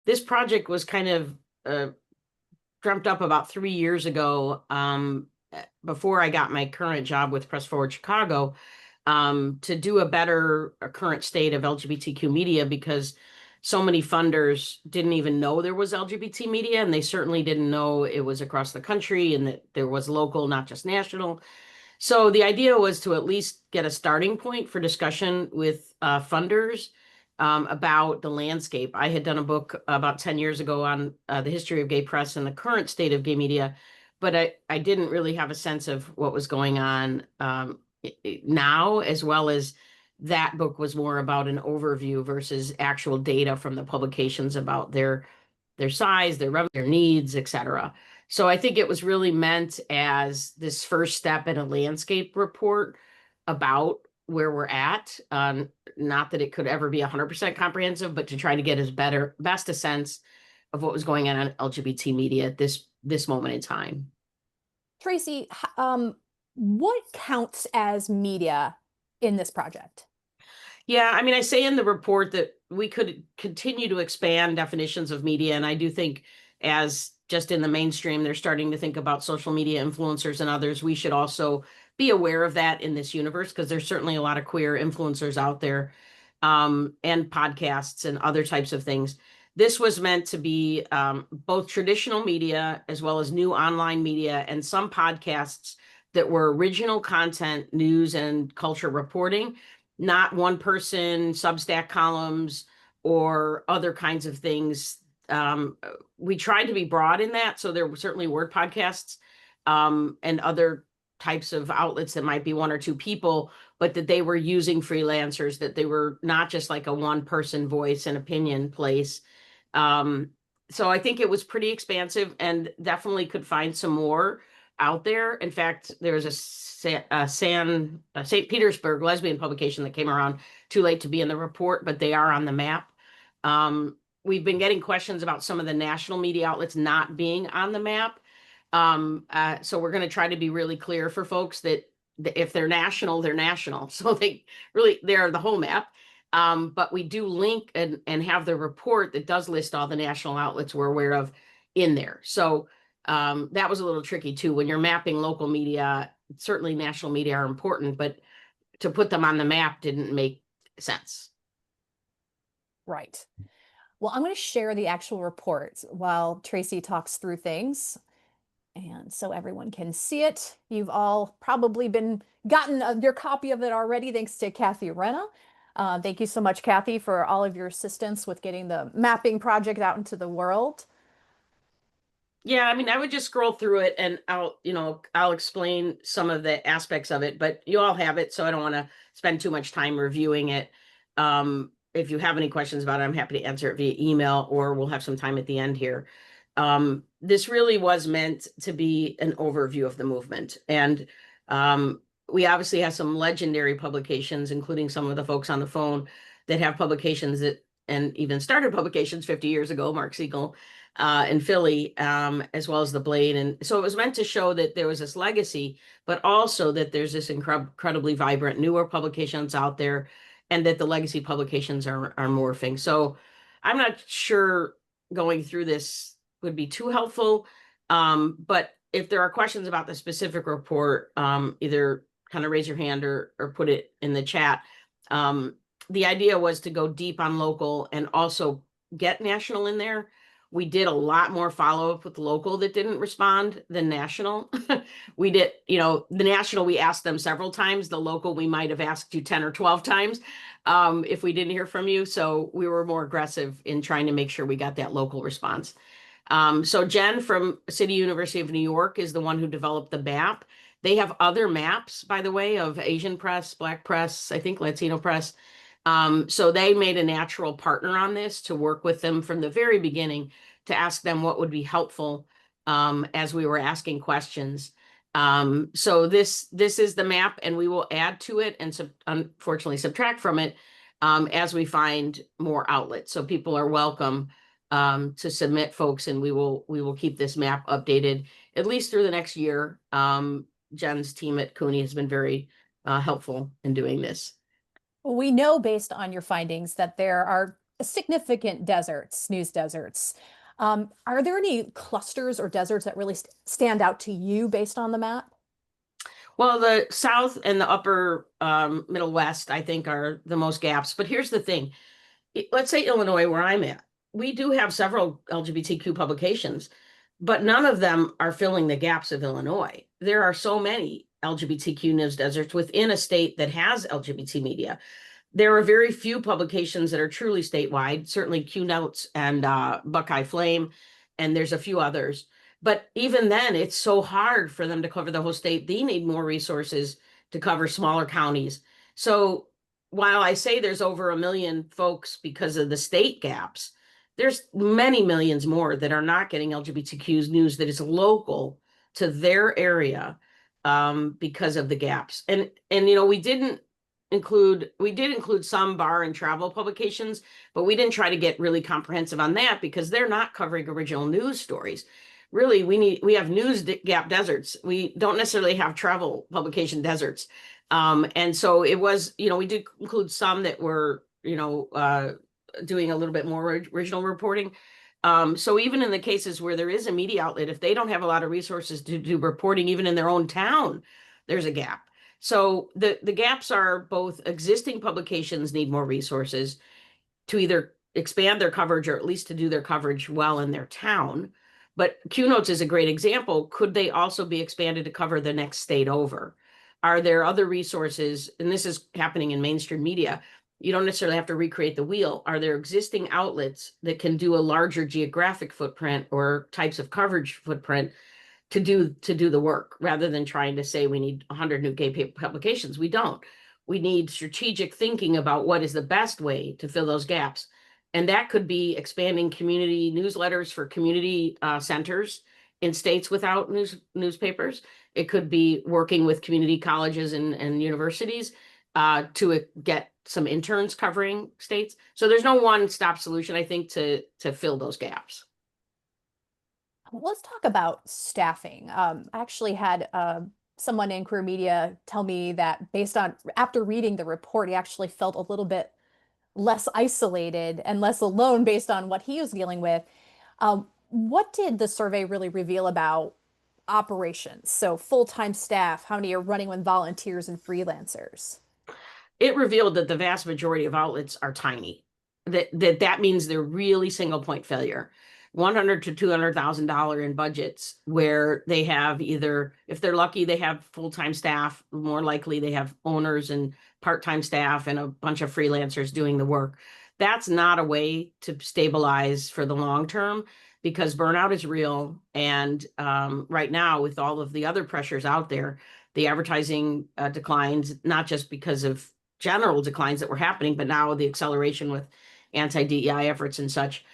this project was kind of dreamt up about 3 years ago, before I got my current job with Press Forward Chicago, to do a current state of LGBTQ media, because so many funders didn't even know there was LGBT media, and they certainly didn't know it was across the country and that there was local, not just national. So the idea was to at least get a starting point for discussion with funders, about the landscape. I had done a book about 10 years ago on the history of gay press and the current state of gay media, but I didn't really have a sense of what was going on now, as well as that book was more about an overview versus actual data from the publications about their size, their revenue, their needs, etc. So I think it was really meant as this first step in a landscape report about where we're at. Not that it could ever be 100% comprehensive, but to try to get best a sense of what was going on LGBT media at this moment in time. Tracy, what counts as media in this project? Yeah, I mean, I say in the report that we could continue to expand definitions of media, and I do think, as just in the mainstream, they're starting to think about social media influencers and others, we should also be aware of that in this universe, because there's certainly a lot of queer influencers out there, and podcasts and other types of things. This was meant to be both traditional media as well as new online media, and some podcasts that were original content, news and culture reporting, not one person Substack columns or other kinds of things. We tried to be broad in that. So there were certainly word podcasts, and other types of outlets that might be one or two people, but that they were using freelancers, that they were not just like a one person voice and opinion place. So I think it was pretty expansive, and definitely could find some more out there. In fact, there's a St. Petersburg lesbian publication that came around too late to be in the report, but they are on the map. We've been getting questions about some of the national media outlets not being on the map. So we're going to try to be really clear for folks that if they're national, they're national. So they're the whole map. But we do link and have the report that does list all the national outlets we're aware of in there. So that was a little tricky too. When you're mapping local media, certainly national media are important, but to put them on the map didn't make sense. Right. Well, I'm going to share the actual report while Tracy talks through things, and so everyone can see it. You've all probably gotten your copy of it already, thanks to Kathy Renna. Thank you so much, Kathy, for all of your assistance with getting the mapping project out into the world. Yeah, I mean, I would just scroll through it, and I'll explain some of the aspects of it, but you all have it, so I don't want to spend too much time reviewing it. If you have any questions about it, I'm happy to answer it via email, or we'll have some time at the end here. This really was meant to be an overview of the movement. And we obviously have some legendary publications, including some of the folks on the phone that have publications and even started publications 50 years ago, Mark Siegel, in Philly, as well as the Blade. And so it was meant to show that there was this legacy, but also that there's this incredibly vibrant newer publications out there, and that the legacy publications are morphing. So I'm not sure going through this would be too helpful. But if there are questions about the specific report, either kind of raise your hand or put it in the chat. The idea was to go deep on local and also get national in there. We did a lot more follow-up with local that didn't respond than national. We did, the national, we asked them several times. The local, we might have asked you 10 or 12 times if we didn't hear from you. So we were more aggressive in trying to make sure we got that local response. So Jen from City University of New York is the one who developed the map. They have other maps, by the way, of Asian press, Black press, I think Latino press. So they made a natural partner on this to work with them from the very beginning to ask them what would be helpful as we were asking questions. So this is the map, and we will add to it and unfortunately subtract from it as we find more outlets. So people are welcome to submit, folks, and we will keep this map updated at least through the next year. Jen's team at CUNY has been very helpful in doing this. We know based on your findings that there are significant deserts, news deserts. Are there any clusters or deserts that really stand out to you based on the map? Well, the South and the upper Middle West, I think, are the most gaps. But here's the thing. Let's say Illinois, where I'm at, we do have several LGBTQ publications, but none of them are filling the gaps of Illinois. There are so many LGBTQ news deserts within a state that has LGBT media. There are very few publications that are truly statewide, certainly Q Notes and Buckeye Flame, and there's a few others. But even then, it's so hard for them to cover the whole state. They need more resources to cover smaller counties. So while I say there's over 1 million folks because of the state gaps, there's many millions more that are not getting LGBTQ news that is local to their area because of the gaps. And we did include some bar and travel publications, but we didn't try to get really comprehensive on that because they're not covering original news stories. Really, we have news gap deserts. We don't necessarily have travel publication deserts. And so it was, we did include some that were, doing a little bit more original reporting. So even in the cases where there is a media outlet, if they don't have a lot of resources to do reporting, even in their own town, there's a gap. So the gaps are both existing publications need more resources to either expand their coverage or at least to do their coverage well in their town. But Q Notes is a great example. Could they also be expanded to cover the next state over? Are there other resources? And this is happening in mainstream media. You don't necessarily have to recreate the wheel. Are there existing outlets that can do a larger geographic footprint or types of coverage footprint to do the work rather than trying to say we need 100 new gay publications? We don't. We need strategic thinking about what is the best way to fill those gaps. And that could be expanding community newsletters for community centers in states without newspapers. It could be working with community colleges and universities to get some interns covering states. So there's no one-stop solution, I think, to fill those gaps. Let's talk about staffing. I actually had someone in career media tell me that after reading the report, he actually felt a little bit less isolated and less alone based on what he was dealing with. What did the survey really reveal about operations? So full-time staff, how many are running with volunteers and freelancers? It revealed that the vast majority of outlets are tiny. That means they're really single point failure. $100 to $200,000 in budgets where they have either, if they're lucky, they have full-time staff. More likely, they have owners and part-time staff and a bunch of freelancers doing the work. That's not a way to stabilize for the long term because burnout is real. And right now, with all of the other pressures out there, the advertising declines, not just because of general declines that were happening, but now the acceleration with anti-DEI efforts and such.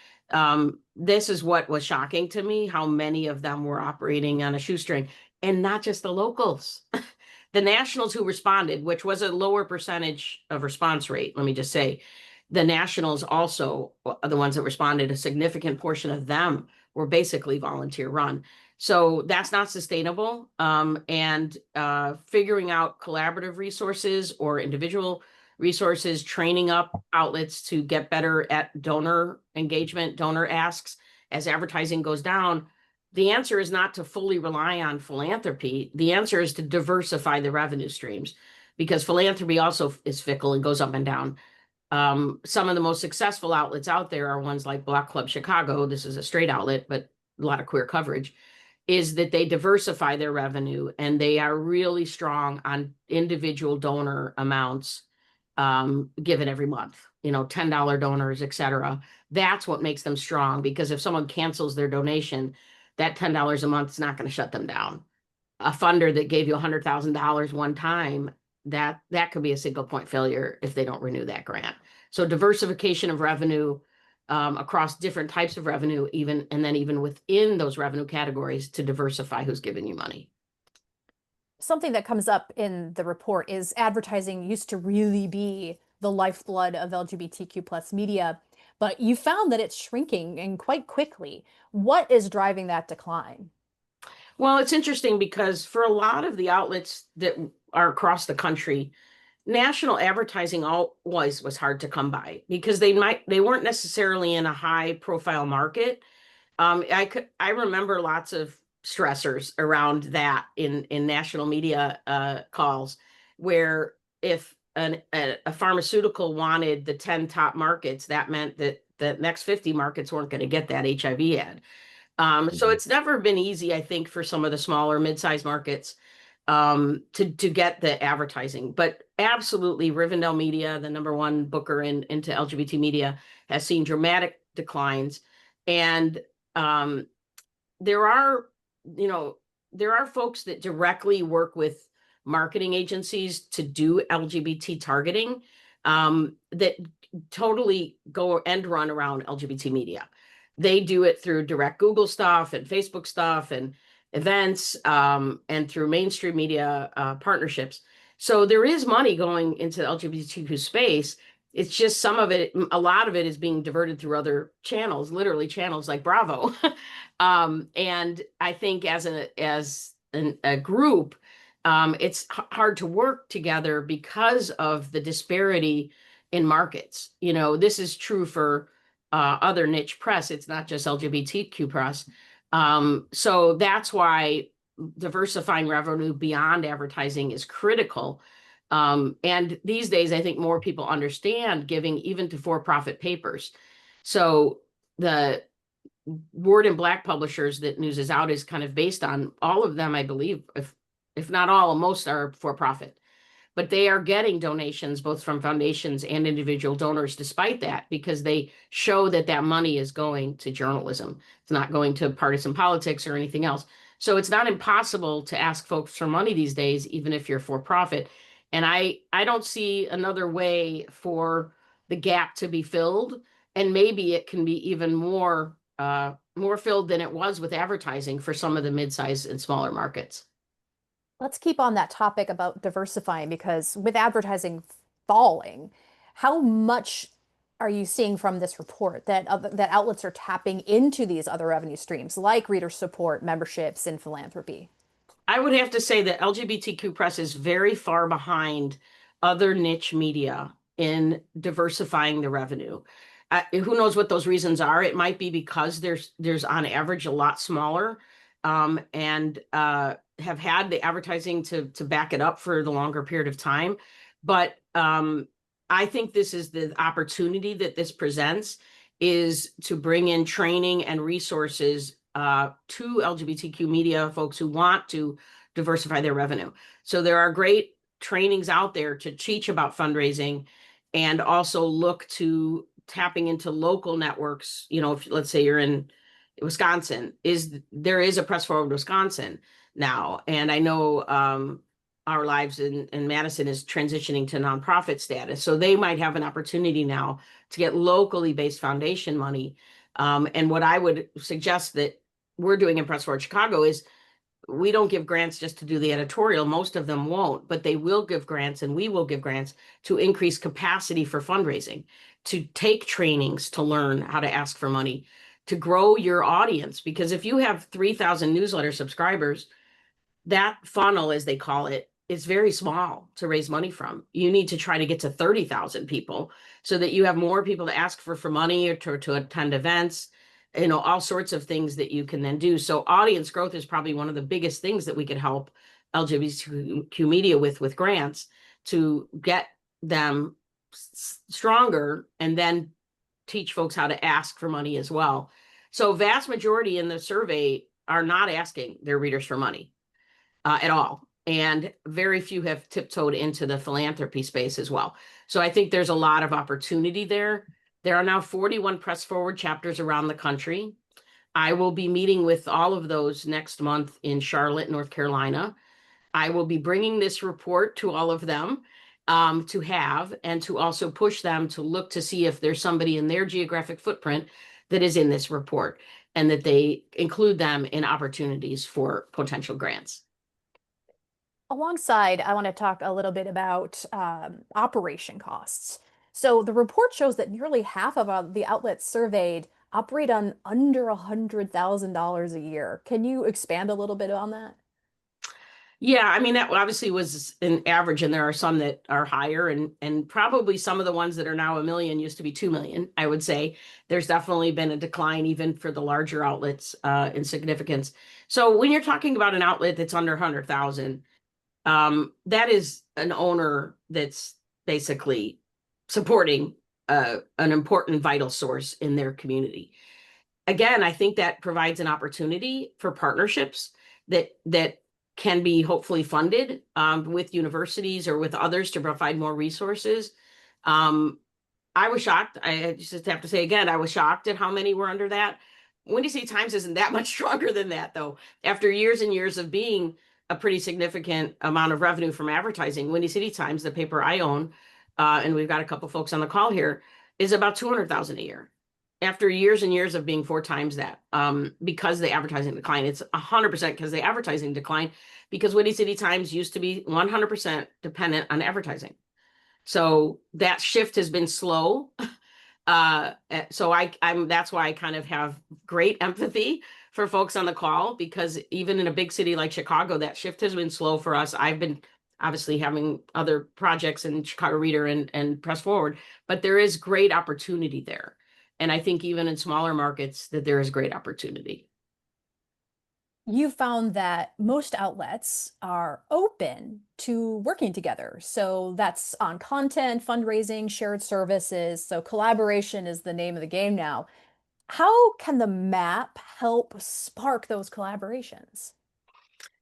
This is what was shocking to me, how many of them were operating on a shoestring, and not just the locals. The nationals who responded, which was a lower percentage of response rate, let me just say, the nationals also are the ones that responded. A significant portion of them were basically volunteer run. So that's not sustainable. And figuring out collaborative resources or individual resources, training up outlets to get better at donor engagement, donor asks as advertising goes down. The answer is not to fully rely on philanthropy. The answer is to diversify the revenue streams because philanthropy also is fickle and goes up and down. Some of the most successful outlets out there are ones like Block Club Chicago. This is a straight outlet, but a lot of queer coverage. Is that they diversify their revenue and they are really strong on individual donor amounts given every month, $10 donors, etc. That's what makes them strong because if someone cancels their donation, that $10 a month is not going to shut them down. A funder that gave you $100,000 one time, that could be a single point failure if they don't renew that grant. So diversification of revenue across different types of revenue, and then even within those revenue categories to diversify who's giving you money. Something that comes up in the report is advertising used to really be the lifeblood of LGBTQ plus media, but you found that it's shrinking and quite quickly. What is driving that decline? Well, it's interesting because for a lot of the outlets that are across the country, national advertising always was hard to come by because they weren't necessarily in a high profile market. I remember lots of stressors around that in national media calls, where if a pharmaceutical wanted the 10 top markets, that meant that the next 50 markets weren't going to get that HIV ad. So Mhm. it's never been easy, I think, for some of the smaller mid-sized markets to get the advertising. But absolutely, Rivendell Media, the number one booker into LGBT media, has seen dramatic declines. And um, there are, you know, there are folks that directly work with marketing agencies to do LGBT targeting that totally go end run around LGBT media. They do it through direct Google stuff and Facebook stuff and events and through mainstream media partnerships. So there is money going into the LGBTQ space. It's just some of it, a lot of it is being diverted through other channels, literally channels like Bravo. And I think a group, it's hard to work together because of the disparity in markets. You know, this is true for other niche press. It's not just LGBTQ press. So that's why diversifying revenue beyond advertising is critical. And these days, I think more people understand giving even to for-profit papers. So the Word and Black publishers that News is Out is kind of based on, all of them, I believe, if not all, most are for profit. But they are getting donations both from foundations and individual donors despite that, because they show that that money is going to journalism. It's not going to partisan politics or anything else. So it's not impossible to ask folks for money these days, even if you're for profit. And I don't see another way for the gap to be filled. And maybe it can be even more filled than it was with advertising for some of the mid-sized and smaller markets. Let's keep on that topic about diversifying because with advertising falling, how much are you seeing from this report that that outlets are tapping into these other revenue streams like reader support, memberships, and philanthropy? I would have to say that LGBTQ press is very far behind other niche media in diversifying the revenue. Who knows what those reasons are? It might be because there's on average a lot smaller, and have had the advertising to back it up for the longer period of time. But I think this is the opportunity that this presents, is to bring in training and resources to LGBTQ media folks who want to diversify their revenue. So there are great trainings out there to teach about fundraising and also look to tapping into local networks. You know, if let's say you're in Wisconsin, there is a Press Forward Wisconsin now. And I know Our Lives in Madison is transitioning to nonprofit status. So they might have an opportunity now to get locally based foundation money. And what I would suggest that we're doing in Press Forward Chicago is we don't give grants just to do the editorial. Most of them won't, but they will give grants and we will give grants to increase capacity for fundraising, to take trainings to learn how to ask for money, to grow your audience. Because if you have 3,000 newsletter subscribers, that funnel, as they call it, is very small to raise money from. You need to try to get to 30,000 people so that you have more people to ask for money or to attend events, you know, all sorts of things that you can then do. So audience growth is probably one of the biggest things that we could help LGBTQ media with grants to get them stronger and then teach folks how to ask for money as well. So vast majority in the survey are not asking their readers for money at all. And very few have tiptoed into the philanthropy space as well. So I think there's a lot of opportunity there. There are now 41 Press Forward chapters around the country. I will be meeting with all of those next month in Charlotte, North Carolina. I will be bringing this report to all of them to have, and to also push them to look to see if there's somebody in their geographic footprint that is in this report, and that they include them in opportunities for potential grants. Alongside, I want to talk a little bit about operation costs. So the report shows that nearly half of the outlets surveyed operate on under $100,000 a year. Can you expand a little bit on that? Yeah, I mean that obviously was an average, and there are some that are higher, and probably some of the ones that are now 1 million used to be 2 million. I would say there's definitely been a decline even for the larger outlets in significance. So when you're talking about an outlet that's under 100,000, that is an owner that's basically supporting an important vital source in their community. Again, I think that provides an opportunity for partnerships that can be hopefully funded with universities or with others to provide more resources. Um, I was shocked. I just have to say again, I was shocked at how many were under that. Windy City Times isn't that much stronger than that, though. After years and years of being a pretty significant amount of revenue from advertising, Windy City Times, the paper I own, and we've got a couple folks on the call here, is about 200,000 a year. After years and years of being 4 times that, because the advertising decline, it's 100% because the advertising decline, because Windy City Times used to be 100% dependent on advertising. So that shift has been slow. So I'm that's why I kind of have great empathy for folks on the call, because even in a big city like Chicago, that shift has been slow for us. I've been obviously having other projects in Chicago Reader and Press Forward, but there is great opportunity there. And I think even in smaller markets that there is great opportunity. You found that most outlets are open to working together. So that's on content, fundraising, shared services. So collaboration is the name of the game now. How can the map help spark those collaborations?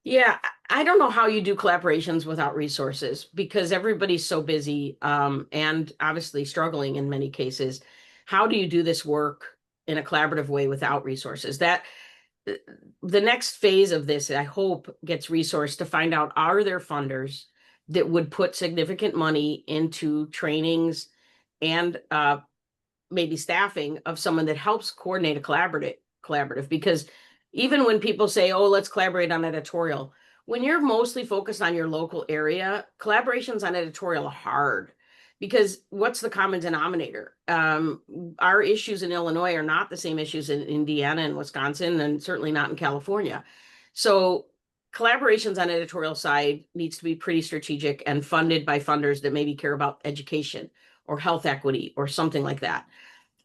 Yeah, I don't know how you do collaborations without resources, because everybody's so busy and obviously struggling in many cases. How do you do this work in a collaborative way without resources? That the next phase of this, I hope, gets resourced to find out, are there funders that would put significant money into trainings and maybe staffing of someone that helps coordinate a collaborative, because even when people say, oh, let's collaborate on editorial, when you're mostly focused on your local area, collaborations on editorial are hard, because what's the common denominator? Our issues in Illinois are not the same issues in Indiana and Wisconsin, and certainly not in California. So collaborations on editorial side needs to be pretty strategic and funded by funders that maybe care about education or health equity or something like that.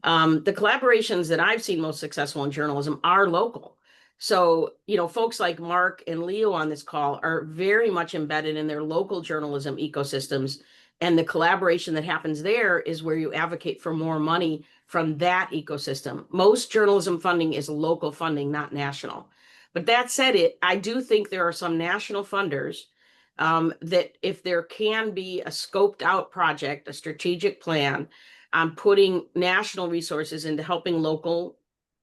The collaborations that I've seen most successful in journalism are local. So, folks like Mark and Leo on this call are very much embedded in their local journalism ecosystems. And the collaboration that happens there is where you advocate for more money from that ecosystem. Most journalism funding is local funding, not national. But that said, I do think there are some national funders that if there can be a scoped out project, a strategic plan, putting national resources into helping local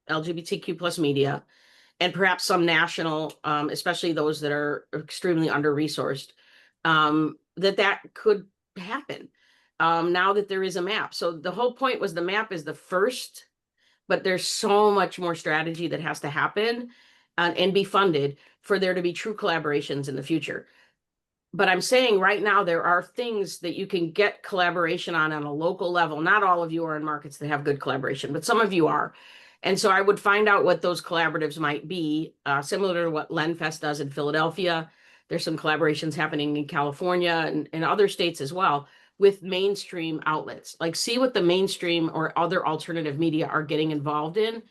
LGBTQ plus media, and perhaps some national, especially those that are extremely under-resourced, that could happen now that there is a map. So the whole point was the map is the first, but there's so much more strategy that has to happen and be funded for there to be true collaborations in the future. But I'm saying right now, there are things that you can get collaboration on a local level. Not all of you are in markets that have good collaboration, but some of you are. And so I would find out what those collaboratives might be, similar to what LenFest does in Philadelphia. There's some collaborations happening in California and other states as well with mainstream outlets. Like, see what the mainstream or other alternative media are getting involved in,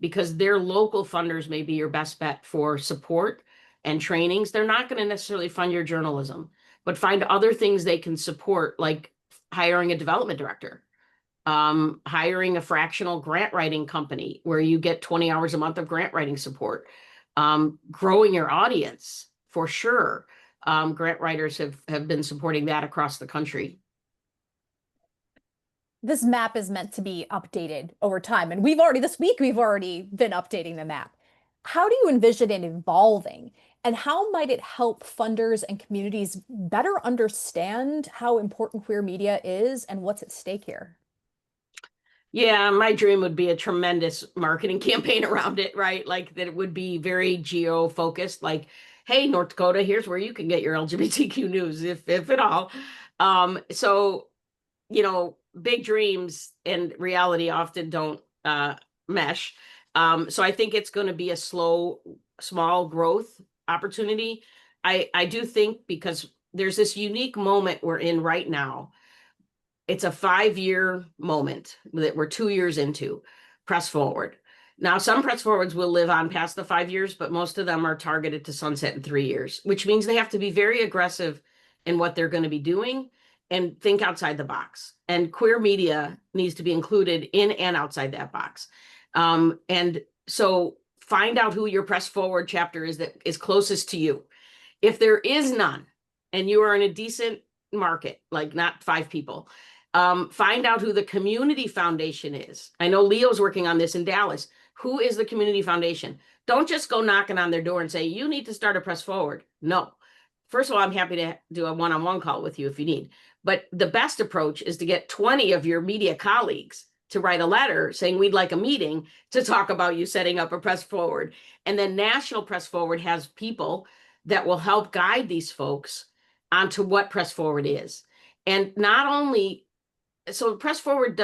because their local funders may be your best bet for support and trainings. They're not going to necessarily fund your journalism, but find other things they can support, like hiring a development director, hiring a fractional grant writing company where you get 20 hours a month of grant writing support, growing your audience for sure. Grant writers have been supporting that across the country. This map is meant to be updated over time. And this week, we've already been updating the map. How do you envision it evolving? And how might it help funders and communities better understand how important queer media is and what's at stake here? Yeah, my dream would be a tremendous marketing campaign around it, right? Like that it would be very geo focused, like, hey, North Dakota, here's where you can get your LGBTQ news, if at all. So, big dreams and reality often don't mesh. So I think it's going to be a slow, small growth opportunity. I do think because there's this unique moment we're in right now. It's a 5-year moment that we're 2 years into press forward. Now, some press forwards will live on past the 5 years, but most of them are targeted to sunset in 3 years, which means they have to be very aggressive in what they're going to be doing and think outside the box. And queer media needs to be included in and outside that box. And so find out who your press forward chapter is that is closest to you. If there is none, and you are in a decent market, like not 5 people, find out who the community foundation is. I know Leo's working on this in Dallas. Who is the community foundation? Don't just go knocking on their door and say, you need to start a press forward. No. First of all, I'm happy to do a one-on-one call with you if you need. But the best approach is to get 20 of your media colleagues to write a letter saying we'd like a meeting to talk about you setting up a press forward. And then National Press Forward has people that will help guide these folks onto what press forward is. And not only, so press forward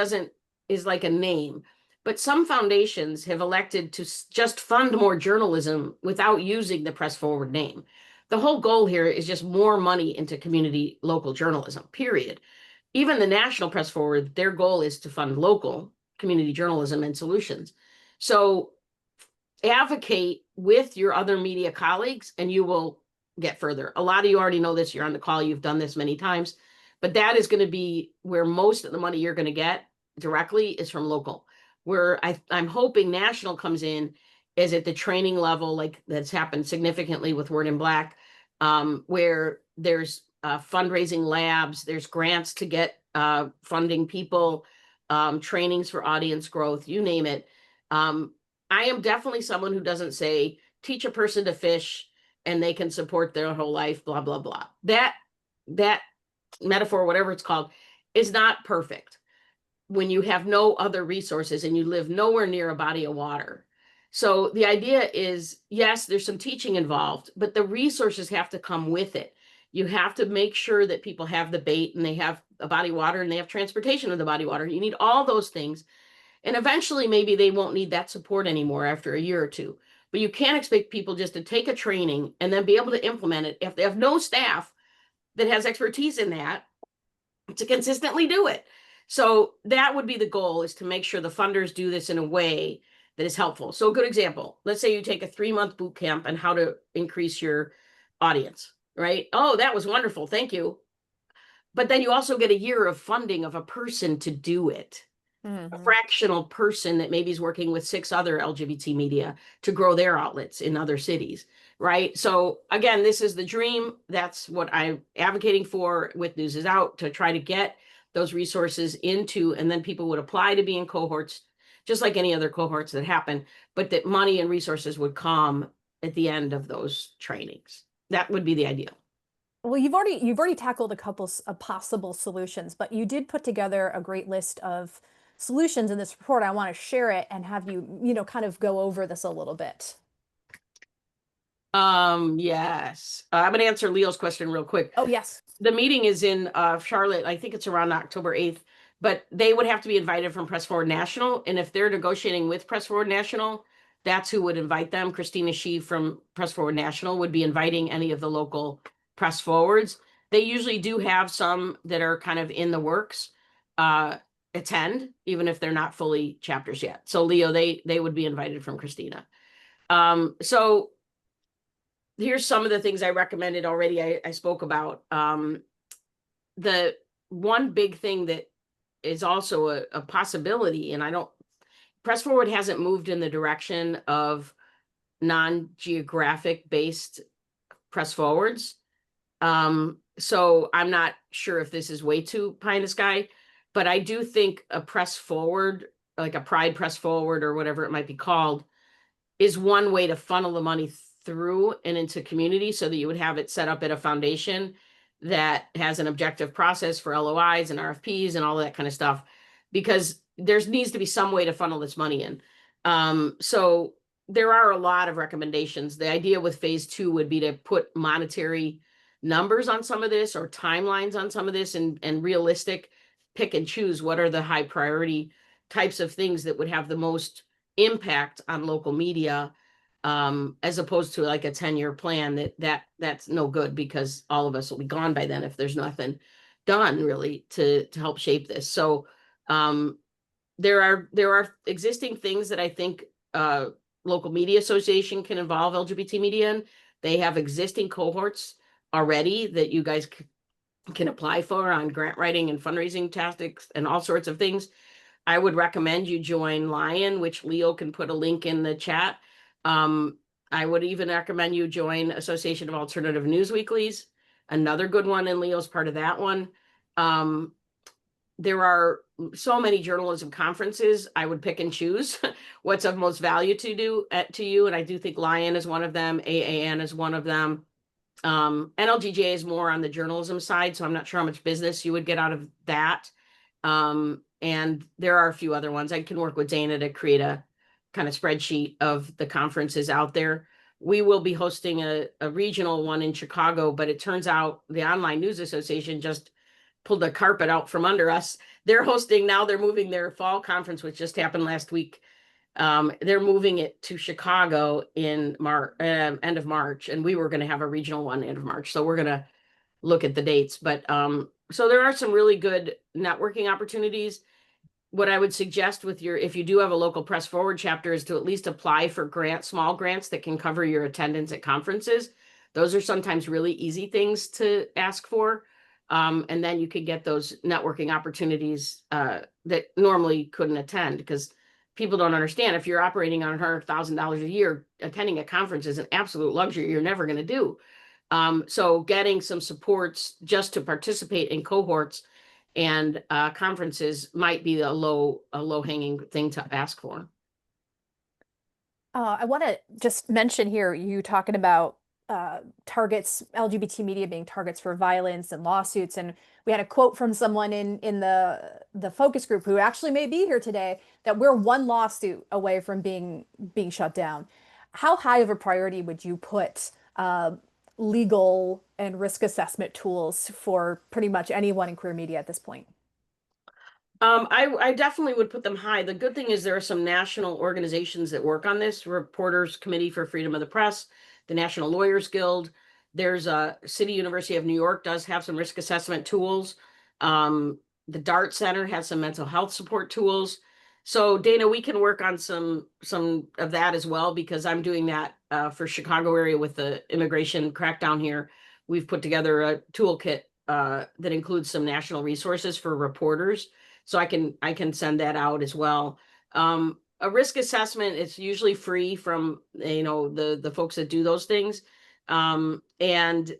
is like a name, but some foundations have elected to just fund more journalism without using the press forward name. The whole goal here is just more money into community local journalism, period. Even the National Press Forward, their goal is to fund local community journalism and solutions. So advocate with your other media colleagues and you will get further. A lot of you already know this. You're on the call. You've done this many times, but that is going to be where most of the money you're going to get directly is from local. Where I'm hoping national comes in is at the training level, like that's happened significantly with Word in Black, where there's fundraising labs, there's grants to get funding people, trainings for audience growth, you name it. I am definitely someone who doesn't say, teach a person to fish and they can support their whole life, blah, blah, blah. That metaphor, whatever it's called, is not perfect when you have no other resources and you live nowhere near a body of water. So the idea is, yes, there's some teaching involved, but the resources have to come with it. You have to make sure that people have the bait and they have a body of water and they have transportation of the body of water. You need all those things. And eventually, maybe they won't need that support anymore after a year or two. But you can't expect people just to take a training and then be able to implement it if they have no staff that has expertise in that to consistently do it. So that would be the goal, is to make sure the funders do this in a way that is helpful. So a good example, let's say you take a 3-month boot camp on how to increase your audience, right? Oh, that was wonderful. Thank you. But then you also get a year of funding of a person to do it. A fractional person that maybe is working with 6 other LGBT media to grow their outlets in other cities, right? So again, this is the dream. That's what I'm advocating for with News is Out, to try to get those resources into, and then people would apply to be in cohorts, just like any other cohorts that happen, but that money and resources would come at the end of those trainings. That would be the ideal. Well, you've already tackled a couple of possible solutions, but you did put together a great list of solutions in this report. I want to share it and have you, kind of go over this a little bit. Yes. I'm going to answer Leo's question real quick. Oh, yes. The meeting is in Charlotte. I think it's around October 8th, but they would have to be invited from Press Forward National. And if they're negotiating with Press Forward National, that's who would invite them. Christina Shee from Press Forward National would be inviting any of the local press forwards. They usually do have some that are kind of in the works, attend, even if they're not fully chapters yet. So Leo, they would be invited from Christina. So here's some of the things I recommended already. I spoke about. The one big thing that is also a possibility, and Press Forward hasn't moved in the direction of non-geographic based press forwards. So I'm not sure if this is way too pie in the sky, but I do think a press forward, like a Pride press forward or whatever it might be called, is one way to funnel the money through and into community, so that you would have it set up at a foundation that has an objective process for LOIs and RFPs and all of that kind of stuff, because there needs to be some way to funnel this money in. So there are a lot of recommendations. The idea with phase 2 would be to put monetary numbers on some of this, or timelines on some of this, and realistic, pick and choose what are the high priority types of things that would have the most impact on local media. as opposed to like a 10-year plan that's no good because all of us will be gone by then if there's nothing done really to help shape this. So there are existing things that I think local media association can involve LGBT media in. They have existing cohorts already that you guys can apply for on grant writing and fundraising tactics and all sorts of things. I would recommend you join Lion, which Leo can put a link in the chat. I would even recommend you join Association of Alternative News Weeklies, another good one, and Leo's part of that one. There are so many journalism conferences. I would pick and choose what's of most value to you. And I do think Lion is one of them. AAN is one of them. NLGJ is more on the journalism side, so I'm not sure how much business you would get out of that. And there are a few other ones. I can work with Dana to create a kind of spreadsheet of the conferences out there. We will be hosting a regional one in Chicago, but it turns out the Online News Association just pulled the carpet out from under us. They're moving their fall conference, which just happened last week. They're moving it to Chicago in end of March, and we were going to have a regional one end of March. So we're going to look at the dates. But so there are some really good networking opportunities. What I would suggest if you do have a local press forward chapter, is to at least apply for small grants that can cover your attendance at conferences. Those are sometimes really easy things to ask for. And then you could get those networking opportunities that normally couldn't attend, because people don't understand, if you're operating on $100,000 a year, attending a conference is an absolute luxury you're never going to do. So getting some supports just to participate in cohorts and conferences might be a low hanging thing to ask for. I want to just mention here, you talking about targets, LGBT media being targets for violence and lawsuits. And we had a quote from someone in the focus group who actually may be here today, that we're one lawsuit away from being shut down. How high of a priority would you put legal and risk assessment tools for pretty much anyone in queer media at this point? I definitely would put them high. The good thing is there are some national organizations that work on this: Reporters Committee for Freedom of the Press, the National Lawyers Guild. There's a City University of New York does have some risk assessment tools. The Dart Center has some mental health support tools. So Dana, we can work on some of that as well, because I'm doing that for Chicago area with the immigration crackdown here. We've put together a toolkit that includes some national resources for reporters. So I can send that out as well. A risk assessment, it's usually free from the folks that do those things, and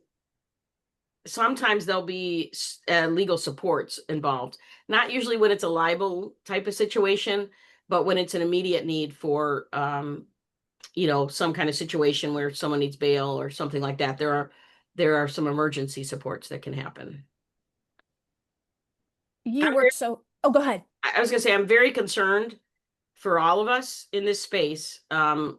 sometimes there'll be legal supports involved. Not usually when it's a libel type of situation, but when it's an immediate need for some kind of situation where someone needs bail or something like that. There are some emergency supports that can happen. Oh, go ahead. I was going to say, I'm very concerned for all of us in this space. There's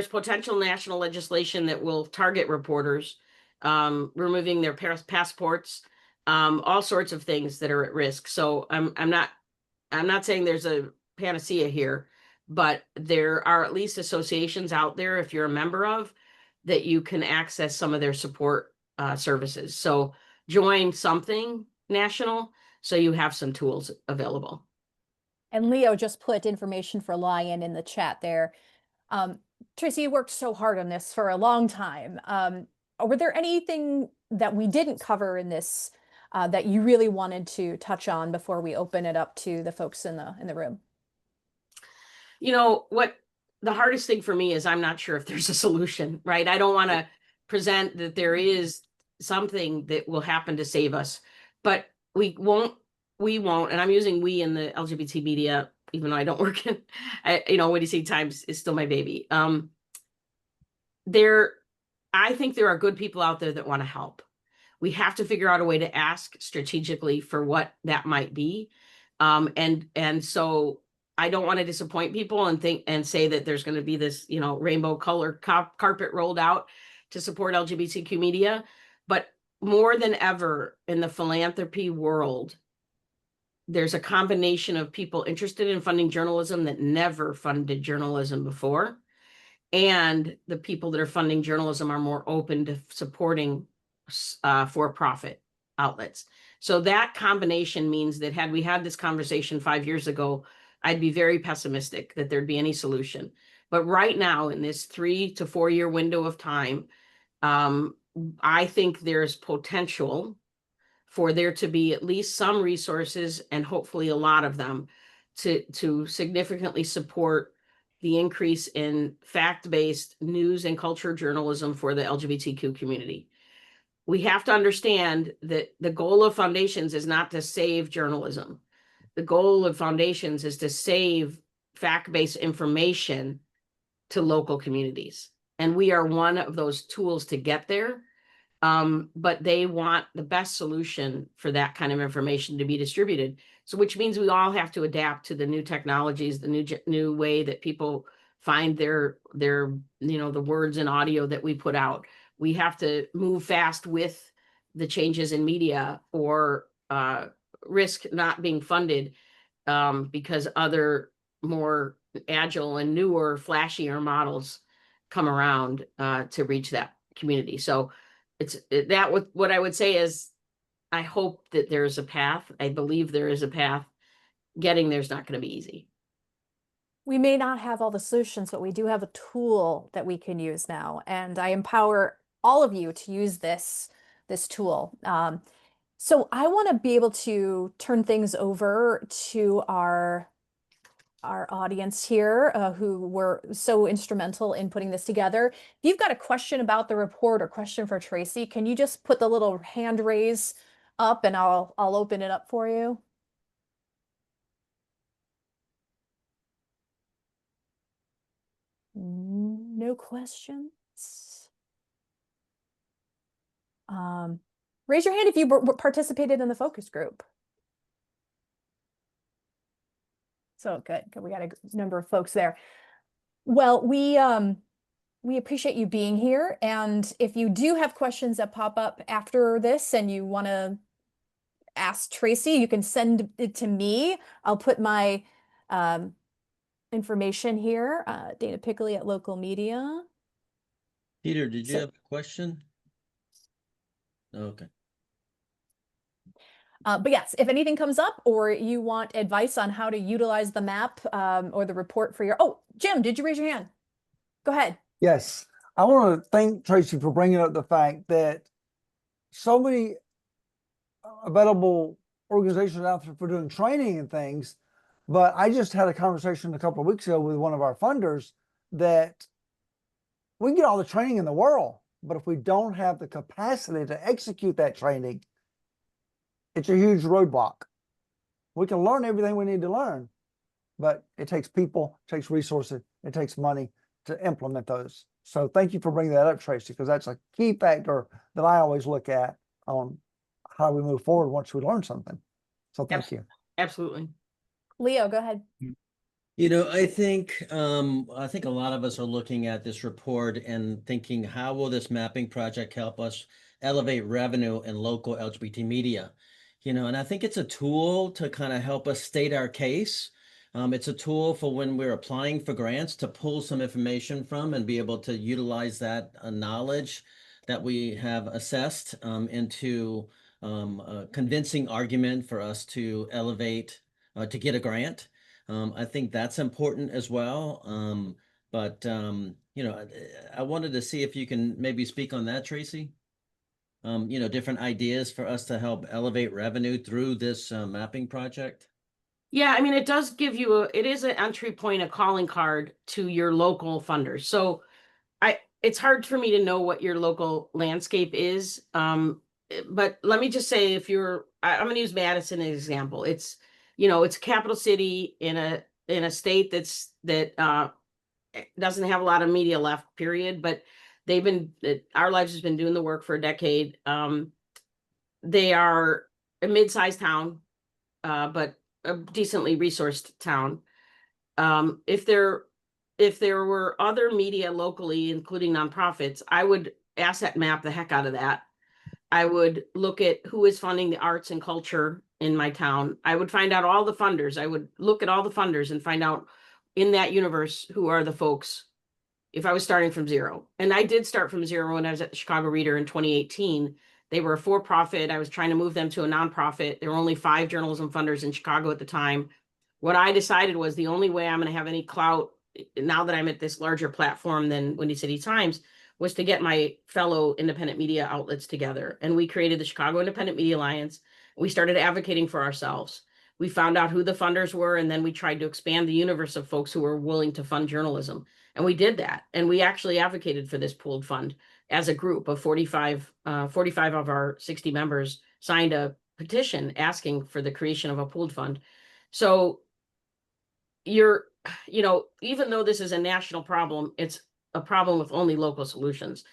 potential national legislation that will target reporters, removing their passports, all sorts of things that are at risk. So I'm not saying there's a panacea here, but there are at least associations out there, if you're a member of, that you can access some of their support services. So join something national so you have some tools available. And Leo just put information for Lion in the chat there. Tracy, you worked so hard on this for a long time. Were there anything that we didn't cover in this that you really wanted to touch on before we open it up to the folks in the room? What the hardest thing for me is, I'm not sure if there's a solution, right? I don't want to present that there is something that will happen to save us, but we won't, and I'm using we in the LGBT media, even though I don't work in, What Do You See Times is still my baby. I think there are good people out there that want to help. We have to figure out a way to ask strategically for what that might be. And so I don't want to disappoint people and say that there's going to be this, rainbow color carpet rolled out to support LGBTQ media. But more than ever in the philanthropy world, there's a combination of people interested in funding journalism that never funded journalism before. And the people that are funding journalism are more open to supporting for-profit outlets. So that combination means that had we had this conversation 5 years ago, I'd be very pessimistic that there'd be any solution. But right now, in this 3 to 4 year window of time, I think there's potential for there to be at least some resources, and hopefully a lot of them, to significantly support the increase in fact-based news and culture journalism for the LGBTQ community. We have to understand that the goal of foundations is not to save journalism. The goal of foundations is to save fact-based information to local communities. And we are one of those tools to get there. But they want the best solution for that kind of information to be distributed. So which means we all have to adapt to the new technologies, the new way that people find their the words and audio that we put out. We have to move fast with the changes in media, or risk not being funded because other more agile and newer, flashier models come around to reach that community. So what I would say is, I hope that there's a path. I believe there is a path. Getting there's not going to be easy. We may not have all the solutions, but we do have a tool that we can use now. And I empower all of you to use this tool. So I want to be able to turn things over to our audience here, who were so instrumental in putting this together. If you've got a question about the report or question for Tracy, can you just put the little hand raise up and I'll open it up for you? No questions. Raise your hand if you participated in the focus group. So good. We got a number of folks there. Well, we appreciate you being here. And if you do have questions that pop up after this and you want to ask Tracy, you can send it to me. I'll put my information here, Dana Pickley at Local Media. Peter, did you have a question? Okay. But yes, if anything comes up or you want advice on how to utilize the map or the report for your... Oh, Jim, did you raise your hand? Go ahead. Yes. I want to thank Tracy for bringing up the fact that so many available organizations out there for doing training and things. But I just had a conversation a couple of weeks ago with one of our funders that we can get all the training in the world, but if we don't have the capacity to execute that training, it's a huge roadblock. We can learn everything we need to learn, but it takes people, it takes resources, it takes money to implement those. So thank you for bringing that up, Tracy, because that's a key factor that I always look at on how we move forward once we learn something. So thank you. Absolutely. Leo, go ahead. You know, I think a lot of us are looking at this report and thinking, how will this mapping project help us elevate revenue in local LGBT media? You know, and I think it's a tool to kind of help us state our case. It's a tool for when we're applying for grants to pull some information from and be able to utilize that knowledge that we have assessed into a convincing argument for us to elevate, to get a grant. I think that's important as well. You know, I wanted to see if you can maybe speak on that, Tracy. You know, different ideas for us to help elevate revenue through this mapping project. Yeah, I mean, it does give you it is an entry point, a calling card to your local funders. So it's hard for me to know what your local landscape is. But let me just say, I'm going to use Madison as an example. It's, you know, it's a capital city in a state that doesn't have a lot of media left, period. But Our Lives has been doing the work for a decade. They are a mid-sized town, but a decently resourced town. If there were other media locally, including nonprofits, I would asset map the heck out of that. I would look at who is funding the arts and culture in my town, I would find out all the funders. I would look at all the funders and find out in that universe who are the folks if I was starting from zero. And I did start from zero when I was at the Chicago Reader in 2018. They were a for-profit. I was trying to move them to a nonprofit. There were only 5 journalism funders in Chicago at the time. What I decided was the only way I'm going to have any clout now that I'm at this larger platform than Windy City Times was to get my fellow independent media outlets together. And we created the Chicago Independent Media Alliance. We started advocating for ourselves. We found out who the funders were, and then we tried to expand the universe of folks who were willing to fund journalism. And we did that. And we actually advocated for this pooled fund as a group of 45 of our 60 members signed a petition asking for the creation of a pooled fund. So even though this is a national problem, it's a problem with only local solutions.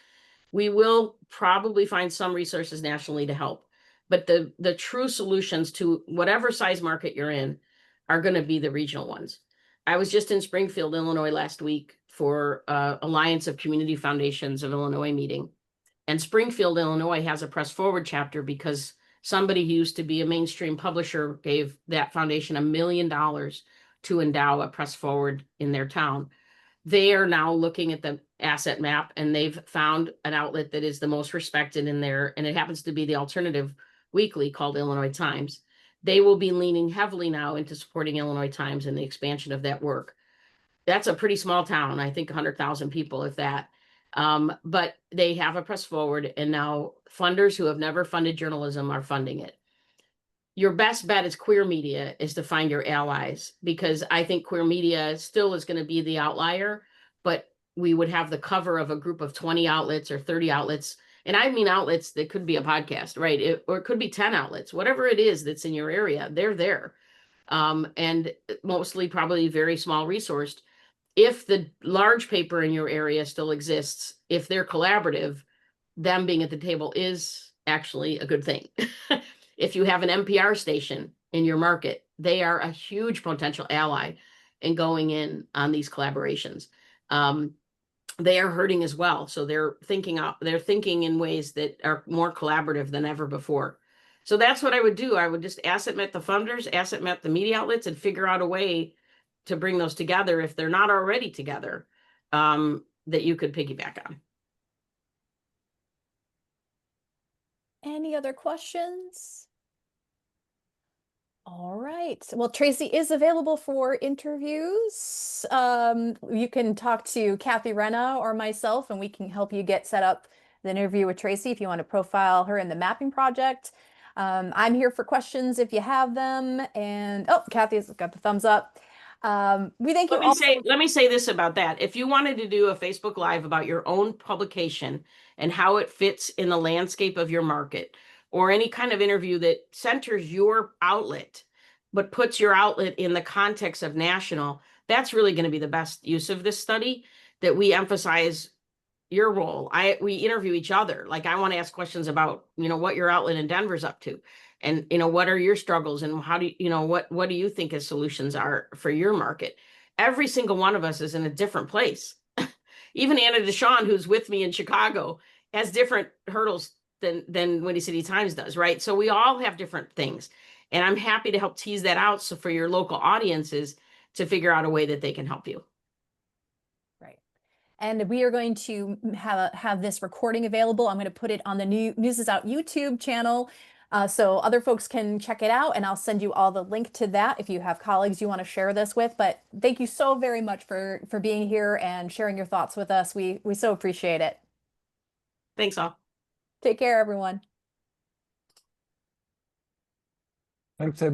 We will probably find some resources nationally to help, but the true solutions to whatever size market you're in are going to be the regional ones. I was just in Springfield, Illinois last week for Alliance of Community Foundations of Illinois meeting. And Springfield, Illinois has a Press Forward chapter because somebody who used to be a mainstream publisher gave that foundation $1 million to endow a Press Forward in their town. They are now looking at the asset map, and they've found an outlet that is the most respected in there, and it happens to be the alternative weekly called Illinois Times. They will be leaning heavily now into supporting Illinois Times and the expansion of that work. That's a pretty small town, I think 100,000 people, if that. But they have a Press Forward, and now funders who have never funded journalism are funding it. Your best bet as queer media is to find your allies, because I think queer media still is going to be the outlier, but we would have the cover of a group of 20 outlets or 30 outlets. And I mean outlets that could be a podcast, right? Or it could be 10 outlets, whatever it is that's in your area, they're there. And mostly probably very small resourced. If the large paper in your area still exists, if they're collaborative, them being at the table is actually a good thing. If you have an NPR station in your market, they are a huge potential ally in going in on these collaborations. They are hurting as well. So they're thinking in ways that are more collaborative than ever before. So that's what I would do. I would just asset met the funders, asset met the media outlets, and figure out a way to bring those together if they're not already together, that you could piggyback on. Any other questions? All right. Well, Tracy is available for interviews. You can talk to Kathy Renna or myself, and we can help you get set up the interview with Tracy if you want to profile her in the mapping project. I'm here for questions if you have them. And oh, Kathy's got the thumbs up. We thank you all. Let me say this about that. If you wanted to do a Facebook Live about your own publication and how it fits in the landscape of your market, or any kind of interview that centers your outlet, but puts your outlet in the context of national, that's really going to be the best use of this study, that we emphasize your role. We interview each other. Like, I want to ask questions about, what your outlet in Denver's up to, and, what are your struggles, and how do you, what do you think his solutions are for your market? Every single one of us is in a different place. Even Anna Deshawn, who's with me in Chicago, has different hurdles than Windy City Times does, right? So we all have different things. And I'm happy to help tease that out, so for your local audiences to figure out a way that they can help you. Right. And we are going to have this recording available. I'm going to put it on the News is Out YouTube channel, so other folks can check it out, and I'll send you all the link to that if you have colleagues you want to share this with. But thank you so very much for being here and sharing your thoughts with us. We so appreciate it. Thanks all. Take care, everyone. Thanks,